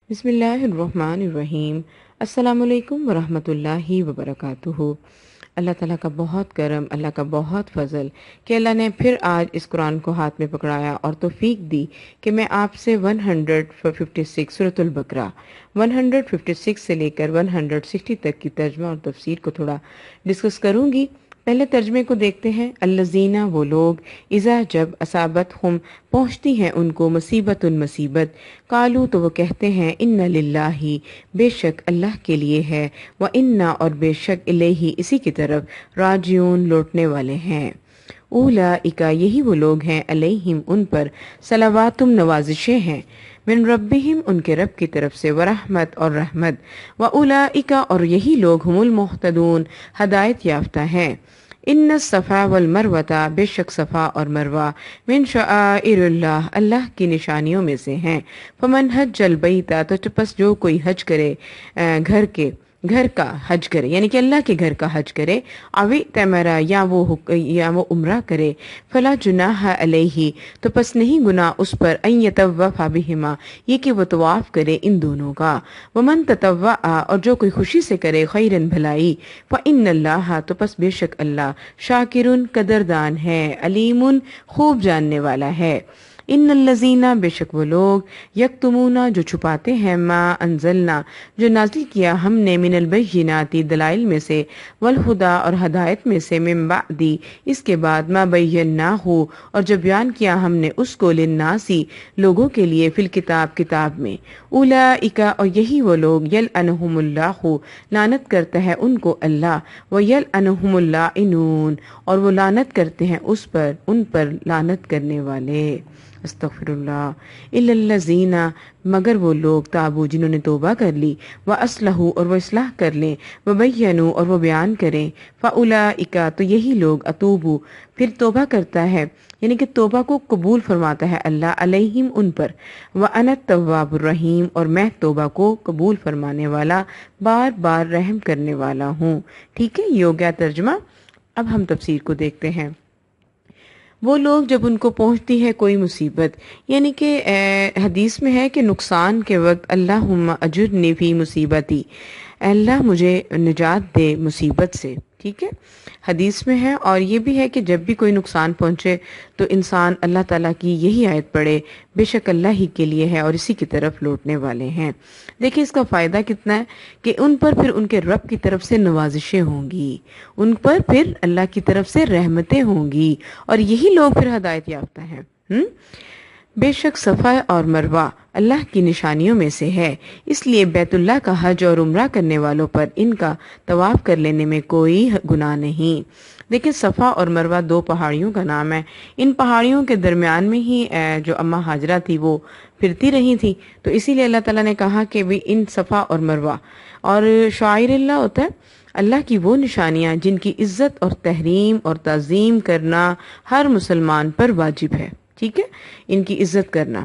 بسم اللہ الرحمن الرحیم۔ السلام علیکم ورحمۃ اللہ وبرکاتہ۔ اللہ تعالیٰ کا بہت کرم، اللہ کا بہت فضل کہ اللہ نے پھر آج اس قرآن کو ہاتھ میں پکڑایا اور توفیق دی کہ میں آپ سے 156 سورۃ البقرہ 156 سے لے کر 160 تک کی ترجمہ اور تفسیر کو تھوڑا ڈسکس کروں گی۔ پہلے ترجمے کو دیکھتے ہیں۔ الذین، وہ لوگ، اذا، جب، اصابت ہم، پہنچتی ہیں ان کو، مصیبت مصیبت، قالو، تو وہ کہتے ہیں، ان للہ، بے شک اللہ کے لیے ہے، وانا، اور بے شک الیہ، اسی کی طرف، راجعون، لوٹنے والے ہیں۔ اولئک، یہی وہ لوگ ہیں، علیہم، ان پر، صلواتم، نوازشیں ہیں، من ربہم، ان کے رب کی طرف سے، ورحمت، اور رحمت، واولئک، اور یہی لوگ، ہم المہتدون، ہدایت یافتہ ہیں۔ ان الصفا والمروۃ، بے شک صفا اور مروہ، من شعائر اللہ، اللہ کی نشانیوں میں سے ہیں۔ فمن حج البیت، تو پس جو کوئی حج کرے، گھر کا حج کرے، یعنی کہ اللہ کے گھر کا حج کرے، اوی تمرا، یا وہ عمرہ کرے، فلا جناح علیہ، تو پس نہیں گناہ اس پر، ان یطوف بہما، یہ کہ وہ طواف کرے ان دونوں کا۔ ومن تطوع، اور جو کوئی خوشی سے کرے، خیرن، بھلائی، فإن اللہ، تو پس بے شک اللہ، شاکرن، قدردان ہے، علیم، خوب جاننے والا ہے۔ ان الذین، بے شک وہ لوگ، یکتمون، جو چھپاتے ہیں، ما انزلنا، جو نازل کیا ہم نے، من البینات، دلائل میں سے، والہدی، اور ہدایت میں سے، من بعد، اس کے بعد، ما بیناہ، اور جو بیان کیا ہم نے اس کو، للناس، لوگوں کے لیے، فی الکتاب، کتاب میں۔ اولئک، اور یہی وہ لوگ، یلعنہم اللہ، لعنت کرتا ہے ان کو اللہ، ویلعنہم اللاعنون، اور وہ لعنت کرتے ہیں ان پر لعنت کرنے والے۔ استغفر اللہ۔ الا الذین، مگر وہ لوگ، تابو، جنہوں نے توبہ کر لی، واصلحوا، اور وہ اصلاح کر لیں، وبینوا، اور وہ بیان کریں، فاولئک، تو یہی لوگ، اتوبو، پھر توبہ کرتا ہے، یعنی کہ توبہ کو قبول فرماتا ہے اللہ، علیہم، ان پر، وانا التواب الرحیم، اور میں توبہ کو قبول فرمانے والا، بار بار رحم کرنے والا ہوں۔ ٹھیک ہے، یہ ہو گیا ترجمہ۔ اب ہم تفسیر کو دیکھتے ہیں۔ وہ لوگ، جب ان کو پہنچتی ہے کوئی مصیبت، یعنی کہ حدیث میں ہے کہ نقصان کے وقت، اللہم اجرنی فی مصیبتی، اللہ مجھے نجات دے مصیبت سے۔ ٹھیک ہے، حدیث میں ہے، اور یہ بھی ہے کہ جب بھی کوئی نقصان پہنچے تو انسان اللہ تعالیٰ کی یہی آیت پڑھے، بے شک اللہ ہی کے لیے ہے اور اسی کی طرف لوٹنے والے ہیں۔ دیکھیں اس کا فائدہ کتنا ہے کہ ان پر پھر ان کے رب کی طرف سے نوازشیں ہوں گی، ان پر پھر اللہ کی طرف سے رحمتیں ہوں گی، اور یہی لوگ پھر ہدایت یافتہ ہیں۔ بے شک صفا اور مروہ اللہ کی نشانیوں میں سے ہے، اس لیے بیت اللہ کا حج اور عمرہ کرنے والوں پر ان کا طواف کر لینے میں کوئی گناہ نہیں۔ دیکھیں صفا اور مروہ دو پہاڑیوں کا نام ہے، ان پہاڑیوں کے درمیان میں ہی جو اماں ہاجرہ تھی وہ پھرتی رہی تھی، تو اسی لیے اللہ تعالیٰ نے کہا کہ بھی ان صفا اور مروہ، اور شعائر اللہ ہوتا ہے اللہ کی وہ نشانیاں جن کی عزت اور تحریم اور تعظیم کرنا ہر مسلمان پر واجب ہے۔ ٹھیک ہے، ان کی عزت کرنا،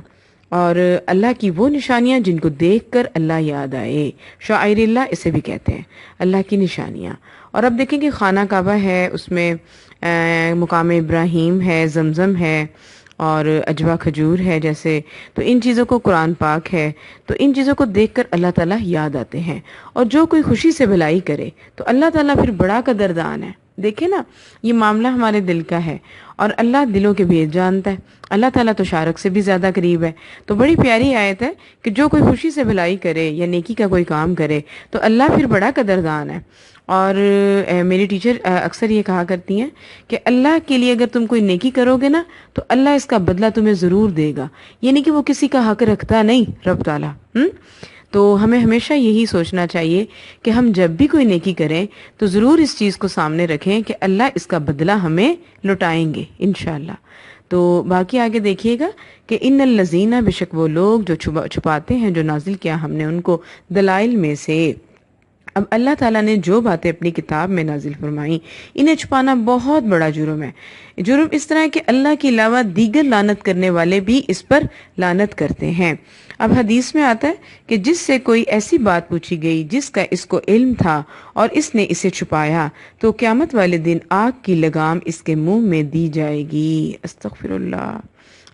اور اللہ کی وہ نشانیاں جن کو دیکھ کر اللہ یاد آئے، شعائر اللہ اسے بھی کہتے ہیں، اللہ کی نشانیاں۔ اور اب دیکھیں کہ خانہ کعبہ ہے، اس میں مقام ابراہیم ہے، زمزم ہے، اور اجوا کھجور ہے جیسے، تو ان چیزوں کو قرآن پاک ہے، تو ان چیزوں کو دیکھ کر اللہ تعالیٰ یاد آتے ہیں، اور جو کوئی خوشی سے بھلائی کرے تو اللہ تعالیٰ پھر بڑا قدردان ہے۔ دیکھیں نا، یہ معاملہ ہمارے دل کا ہے، اور اللہ دلوں کے بھید جانتا ہے، اللہ تعالیٰ تو شارک سے بھی زیادہ قریب ہے۔ تو بڑی پیاری آیت ہے کہ جو کوئی خوشی سے بھلائی کرے یا نیکی کا کوئی کام کرے تو اللہ پھر بڑا قدردان ہے۔ اور میری ٹیچر اکثر یہ کہا کرتی ہیں کہ اللہ کے لیے اگر تم کوئی نیکی کرو گے نا تو اللہ اس کا بدلہ تمہیں ضرور دے گا، یعنی کہ وہ کسی کا حق رکھتا نہیں رب تعالیٰ۔ تو ہمیں ہمیشہ یہی سوچنا چاہیے کہ ہم جب بھی کوئی نیکی کریں تو ضرور اس چیز کو سامنے رکھیں کہ اللہ اس کا بدلہ ہمیں لوٹائیں گے انشاءاللہ۔ تو باقی آگے دیکھیے گا کہ ان الذین، بے شک وہ لوگ جو چھپاتے ہیں جو نازل کیا ہم نے ان کو، دلائل میں سے۔ اب اللہ تعالیٰ نے جو باتیں اپنی کتاب میں نازل فرمائیں، انہیں چھپانا بہت بڑا جرم ہے۔ جرم اس طرح ہے کہ اللہ کے علاوہ دیگر لعنت کرنے والے بھی اس پر لعنت کرتے ہیں۔ اب حدیث میں آتا ہے کہ جس سے کوئی ایسی بات پوچھی گئی جس کا اس کو علم تھا اور اس نے اسے چھپایا تو قیامت والے دن آگ کی لگام اس کے منہ میں دی جائے گی۔ استغفر اللہ۔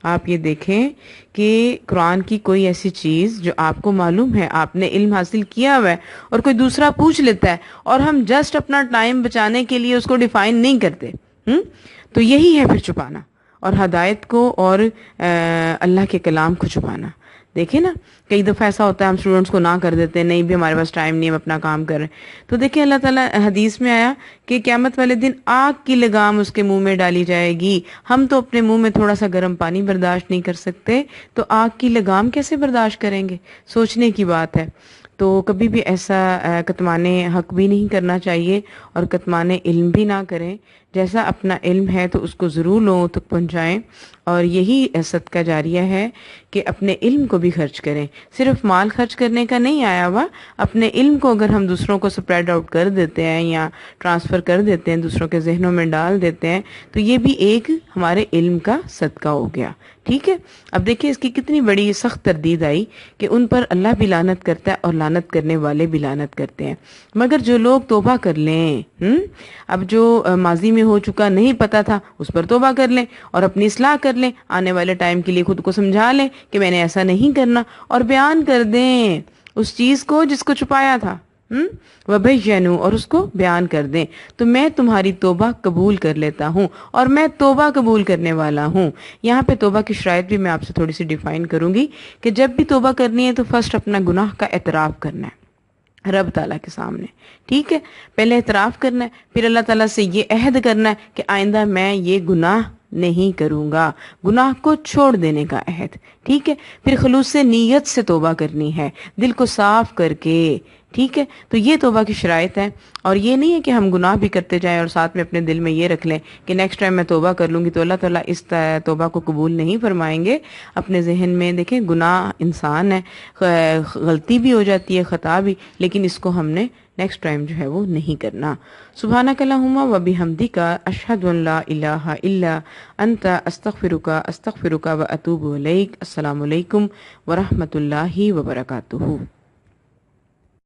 آپ یہ دیکھیں کہ قرآن کی کوئی ایسی چیز جو آپ کو معلوم ہے، آپ نے علم حاصل کیا ہوا ہے، اور کوئی دوسرا پوچھ لیتا ہے اور ہم جسٹ اپنا ٹائم بچانے کے لیے اس کو ڈیفائن نہیں کرتے، تو یہی ہے پھر چھپانا، اور ہدایت کو اور اللہ کے کلام کو چھپانا۔ دیکھیں نا، کئی دفعہ ایسا ہوتا ہے ہم اسٹوڈنٹس کو نہ کر دیتے ہیں، نہیں بھی ہمارے پاس ٹائم نہیں، ہم اپنا کام کر رہے ہیں، تو دیکھیں اللہ تعالیٰ حدیث میں آیا کہ قیامت والے دن آگ کی لگام اس کے منہ میں ڈالی جائے گی۔ ہم تو اپنے منہ میں تھوڑا سا گرم پانی برداشت نہیں کر سکتے، تو آگ کی لگام کیسے برداشت کریں گے؟ سوچنے کی بات ہے۔ تو کبھی بھی ایسا کتمان حق بھی نہیں کرنا چاہیے، اور کتمان علم بھی نہ کریں۔ جیسا اپنا علم ہے تو اس کو ضرور لوگوں تک پہنچائیں، اور یہی صدقہ جاریہ ہے کہ اپنے علم کو بھی خرچ کریں۔ صرف مال خرچ کرنے کا نہیں آیا ہوا، اپنے علم کو اگر ہم دوسروں کو سپریڈ آؤٹ کر دیتے ہیں یا ٹرانسفر کر دیتے ہیں، دوسروں کے ذہنوں میں ڈال دیتے ہیں، تو یہ بھی ایک ہمارے علم کا صدقہ ہو گیا۔ ٹھیک ہے، اب دیکھیں اس کی کتنی بڑی سخت تردید آئی کہ ان پر اللہ بھی لعنت کرتا ہے اور لعنت کرنے والے بھی لعنت کرتے ہیں۔ مگر جو لوگ توبہ کر لیں، اب جو ماضی میں ہو چکا نہیں پتا تھا اس پر توبہ کر لیں اور اپنی اصلاح کر لیں، آنے والے ٹائم کے لیے خود کو سمجھا لیں کہ میں نے ایسا نہیں کرنا، اور بیان کر دیں اس چیز کو جس کو چھپایا تھا، وَبَيَّنُوا، اور اس کو بیان کر دیں، تو میں تمہاری توبہ قبول کر لیتا ہوں، اور میں توبہ قبول کرنے والا ہوں۔ یہاں پہ توبہ کی شرائط بھی میں آپ سے تھوڑی سی ڈیفائن کروں گی کہ جب بھی توبہ کرنی ہے تو فرسٹ اپنا گناہ کا اعتراف کرنا ہے رب تعالیٰ کے سامنے۔ ٹھیک ہے، پہلے اعتراف کرنا ہے، پھر اللہ تعالیٰ سے یہ عہد کرنا ہے کہ آئندہ میں یہ گناہ نہیں کروں گا، گناہ کو چھوڑ دینے کا عہد۔ ٹھیک ہے، پھر خلوص نیت سے توبہ کرنی ہے، دل کو صاف کر کے۔ ٹھیک ہے، تو یہ توبہ کی شرائط ہے، اور یہ نہیں ہے کہ ہم گناہ بھی کرتے جائیں اور ساتھ میں اپنے دل میں یہ رکھ لیں کہ نیکسٹ ٹائم میں توبہ کر لوں گی، تو اللہ تعالیٰ اس توبہ کو قبول نہیں فرمائیں گے۔ اپنے ذہن میں دیکھیں، گناہ انسان ہے، غلطی بھی ہو جاتی ہے، خطا بھی، لیکن اس کو ہم نے نیکسٹ ٹائم جو ہے وہ نہیں کرنا۔ سبحانک اللہم و بحمدک، اشہد ان لا الہ الا انت، استغفرک و اتوب الیک۔ السلام علیکم ورحمۃ اللہ وبرکاتہ۔